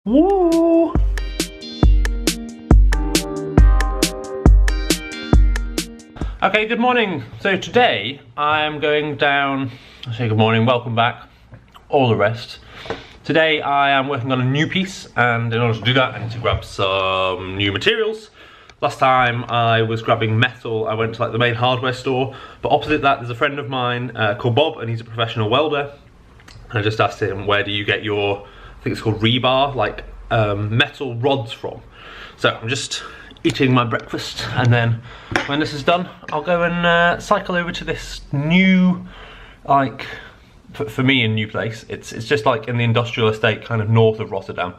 Woo! Okay, good morning. So today I am going down, I say good morning, welcome back, all the rest. Today I am working on a new piece, and in order to do that I need to grab some new materials. Last time I was grabbing metal, I went to like the main hardware store, but opposite that there's a friend of mine called Bob, and he's a professional welder. And I just asked him, where do you get your, I think it's called rebar, like metal rods from? So I'm just eating my breakfast, and then when this is done I'll go and cycle over to this new, like, for me, a new place. It's just like in the industrial estate kind of north of Rotterdam,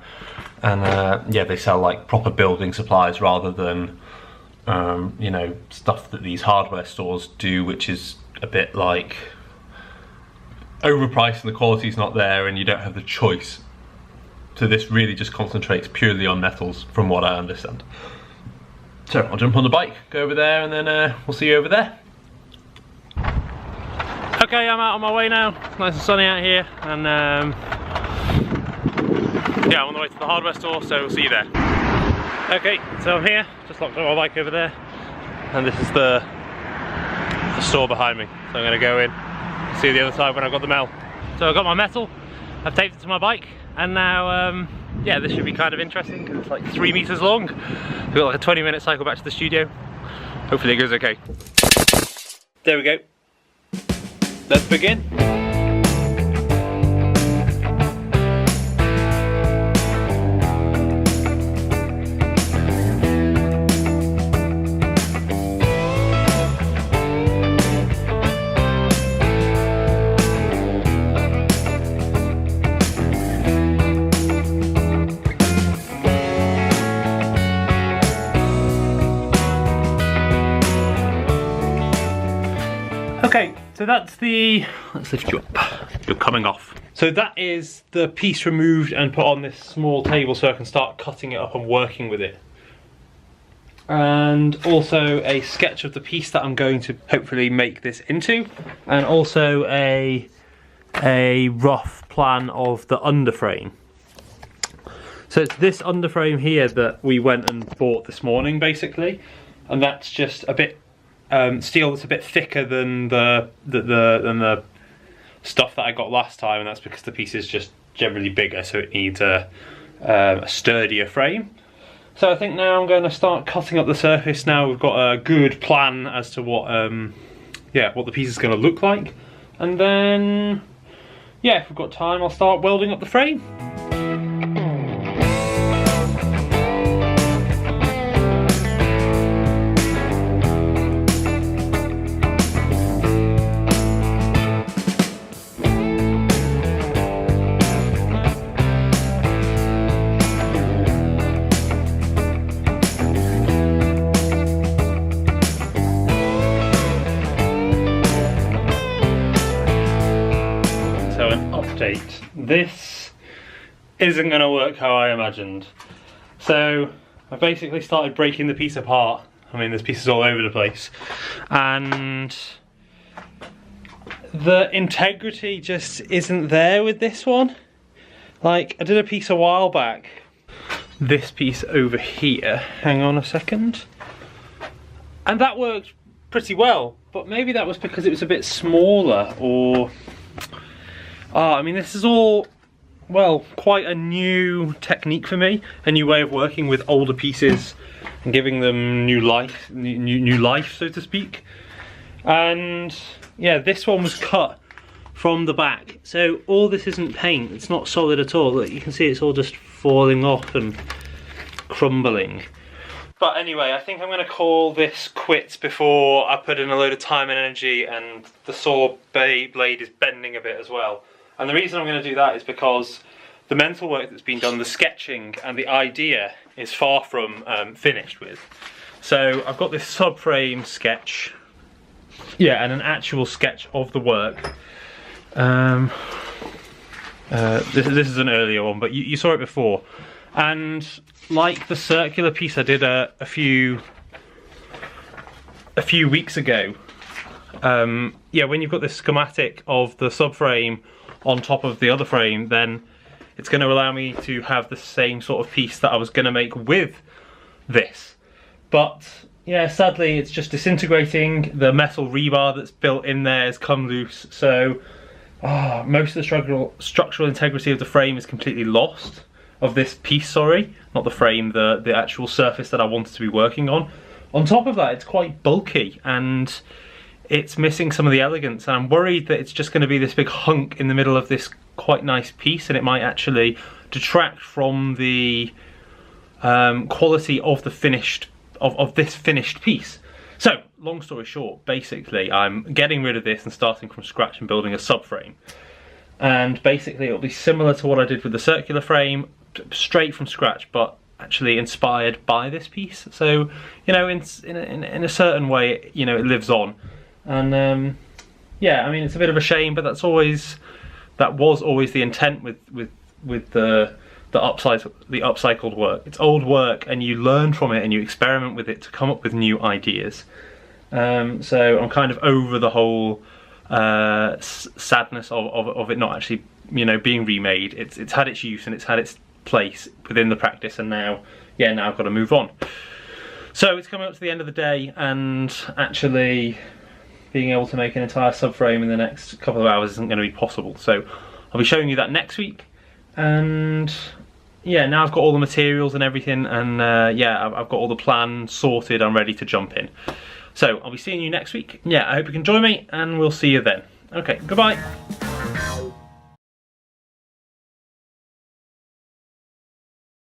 and yeah, they sell like proper building supplies rather than you know, stuff that these hardware stores do, which is a bit like overpriced and the quality's not there and you don't have the choice. So this really just concentrates purely on metals from what I understand. So I'll jump on the bike, go over there, and then we'll see you over there. Okay, I'm out on my way now. Nice and sunny out here, and yeah, I'm on the way to the hardware store, so we'll see you there. Okay, so I'm here, just locked up my bike over there, and this is the store behind me. So I'm going to go in, see you the other side when I've got the metal. So I've got my metal, I've taped it to my bike, and now yeah, this should be kind of interesting. It's like 3 meters long. We've got like a 20-minute cycle back to the studio. Hopefully it goes okay. There we go. Let's begin. Okay, so that's the, let's lift you up, you're coming off. So that is the piece removed and put on this small table so I can start cutting it up and working with it. And also a sketch of the piece that I'm going to hopefully make this into, and also a rough plan of the underframe. So it's this underframe here that we went and bought this morning basically, and that's just a bit steel that's a bit thicker than the stuff that I got last time, and that's because the piece is just generally bigger, so it needs a sturdier frame. So I think now I'm going to start cutting up the surface. Now we've got a good plan as to what yeah, what the piece is going to look like, and then yeah, if we've got time I'll start welding up the frame. This isn't going to work how I imagined. So I basically started breaking the piece apart. I mean, there's pieces all over the place, and the integrity just isn't there with this one. Like, I did a piece a while back, this piece over here, hang on a second, and that worked pretty well, but maybe that was because it was a bit smaller, or I mean, this is all, well, quite a new technique for me, a new way of working with older pieces and giving them new life, new life, so to speak. And yeah, this one was cut from the back, so all this isn't paint, it's not solid at all. Look, you can see it's all just falling off and crumbling. But anyway, I think I'm going to call this quits before I put in a load of time and energy, and the saw blade is bending a bit as well. And the reason I'm going to do that is because the mental work that's been done, the sketching and the idea, is far from finished with. So I've got this subframe sketch, yeah, and an actual sketch of the work. This is an earlier one, but you saw it before. And like the circular piece I did a few weeks ago, yeah, when you've got this schematic of the subframe on top of the other frame, then it's going to allow me to have the same sort of piece that I was going to make with this. But yeah, sadly it's just disintegrating. The metal rebar that's built in there has come loose, so most of the structural integrity of the frame is completely lost. Of this piece, sorry, not the frame, the actual surface that I wanted to be working on. On top of that, it's quite bulky and it's missing some of the elegance, and I'm worried that it's just going to be this big hunk in the middle of this quite nice piece, and it might actually detract from the quality of the this finished piece. So, long story short, basically I'm getting rid of this and starting from scratch and building a subframe. And basically it'll be similar to what I did with the circular frame, straight from scratch, but actually inspired by this piece. So, you know, in a certain way, you know, it lives on. And yeah, I mean, it's a bit of a shame, but that was always the intent with the upcycled work. It's old work, and you learn from it and you experiment with it to come up with new ideas. So I'm kind of over the whole sadness of it not actually, you know, being remade. It's had its use and it's had its place within the practice, and now, yeah, now I've got to move on. So it's coming up to the end of the day, and actually being able to make an entire subframe in the next couple of hours isn't going to be possible. So I'll be showing you that next week. And yeah, now I've got all the materials and everything, and yeah, I've got all the plans sorted. I'm ready to jump in. So I'll be seeing you next week. Yeah, I hope you can join me, and we'll see you then. Okay, goodbye.